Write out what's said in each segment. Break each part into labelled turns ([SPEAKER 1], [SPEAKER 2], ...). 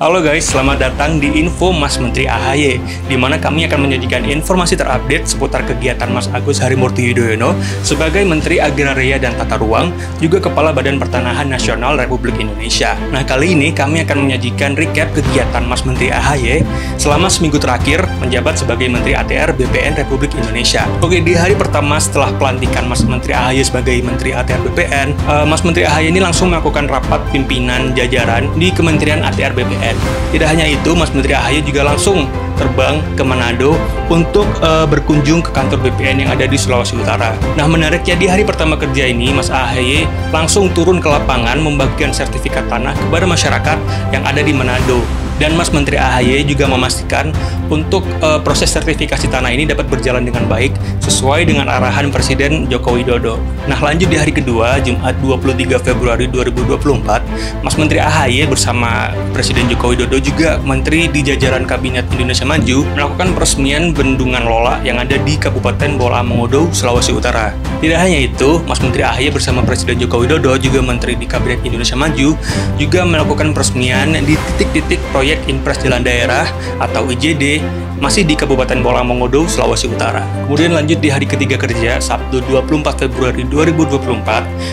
[SPEAKER 1] Halo guys, selamat datang di Info Mas Menteri AHY, di mana kami akan menyajikan informasi terupdate seputar kegiatan Mas Agus Harimurti Yudhoyono sebagai Menteri Agraria dan Tata Ruang, juga Kepala Badan Pertanahan Nasional Republik Indonesia. Nah, kali ini kami akan menyajikan recap kegiatan Mas Menteri AHY selama seminggu terakhir menjabat sebagai Menteri ATR BPN Republik Indonesia. Oke, di hari pertama setelah pelantikan Mas Menteri AHY sebagai Menteri ATR BPN, Mas Menteri AHY ini langsung melakukan rapat pimpinan jajaran di Kementerian ATR BPN. Tidak hanya itu, Mas Menteri AHY juga langsung terbang ke Manado untuk berkunjung ke kantor BPN yang ada di Sulawesi Utara. Nah, menariknya di hari pertama kerja ini, Mas AHY langsung turun ke lapangan membagikan sertifikat tanah kepada masyarakat yang ada di Manado. Dan Mas Menteri AHY juga memastikan untuk proses sertifikasi tanah ini dapat berjalan dengan baik sesuai dengan arahan Presiden Joko Widodo. Nah, lanjut di hari kedua, Jumat 23 Februari 2024, Mas Menteri AHY bersama Presiden Joko Widodo juga Menteri di jajaran Kabinet Indonesia Maju melakukan peresmian Bendungan Lola yang ada di Kabupaten Bola Mongodo, Sulawesi Utara. Tidak hanya itu, Mas Menteri AHY bersama Presiden Joko Widodo juga Menteri di Kabinet Indonesia Maju juga melakukan peresmian di titik-titik proyek Impres Jalan Daerah atau IJD masih di Kabupaten Bola Mongodo, Sulawesi Utara. Kemudian lanjut di hari ketiga kerja, Sabtu 24 Februari 2024,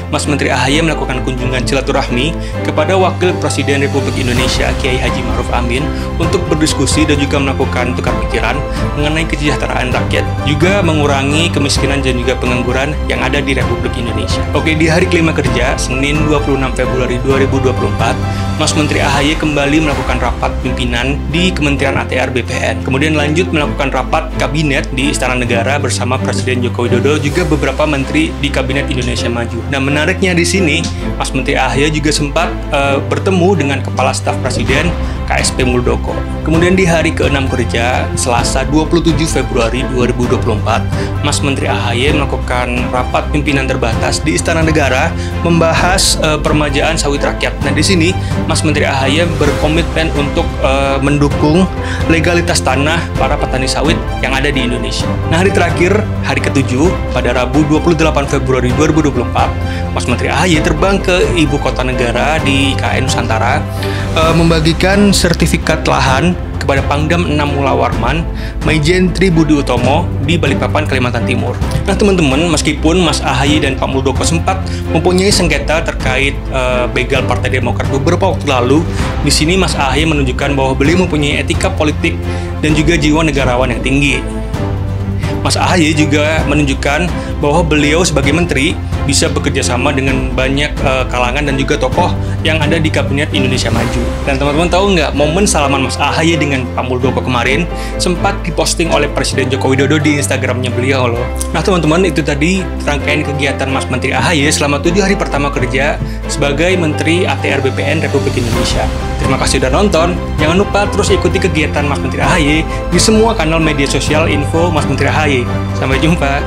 [SPEAKER 1] Mas Menteri AHY melakukan kunjungan silaturahmi kepada Wakil Presiden Republik Indonesia Kiai Haji Ma'ruf Amin untuk berdiskusi dan juga melakukan tukar pikiran mengenai kesejahteraan rakyat, juga mengurangi kemiskinan dan juga pengangguran yang ada di Republik Indonesia. Oke, di hari kelima kerja, Senin 26 Februari 2024, Mas Menteri AHY kembali melakukan rapat pimpinan di Kementerian ATR BPN. Kemudian lanjut melakukan rapat kabinet di Istana Negara bersama Presiden Joko Widodo juga beberapa menteri di Kabinet Indonesia Maju. Nah, menariknya di sini, Mas Menteri AHY juga sempat bertemu dengan Kepala Staf Presiden KSP Muldoko. Kemudian di hari ke-6 kerja, Selasa 27 Februari 2024, Mas Menteri AHY melakukan rapat pimpinan terbatas di Istana Negara membahas permajaan sawit rakyat. Nah, di sini Mas Menteri AHY berkomitmen untuk mendukung legalitas tanah para petani sawit yang ada di Indonesia. Nah, hari terakhir, hari ke-7, pada Rabu 28 Februari 2024, Mas Menteri AHY terbang ke Ibu Kota Negara di IKN Nusantara membagikan sertifikat lahan kepada Pangdam 6 Mula Warman, Maijen Tri Budi Utomo di Balikpapan, Kalimantan Timur. Nah, teman-teman, meskipun Mas AHY dan Pak Muldoko sempat mempunyai sengketa terkait begal Partai Demokrat beberapa waktu lalu, di sini Mas AHY menunjukkan bahwa beliau mempunyai etika politik dan juga jiwa negarawan yang tinggi. Mas AHY juga menunjukkan bahwa beliau sebagai menteri bisa bekerja sama dengan banyak kalangan dan juga tokoh yang ada di Kabinet Indonesia Maju. Dan teman-teman tahu nggak, momen salaman Mas AHY dengan Pak Muldoko kemarin sempat diposting oleh Presiden Joko Widodo di Instagramnya beliau loh. Nah, teman-teman, itu tadi rangkaian kegiatan Mas Menteri AHY selama 7 hari pertama kerja sebagai Menteri ATR BPN Republik Indonesia. Terima kasih sudah nonton. Jangan lupa terus ikuti kegiatan Mas Menteri AHY di semua kanal media sosial info Mas Menteri AHY. Sampai jumpa.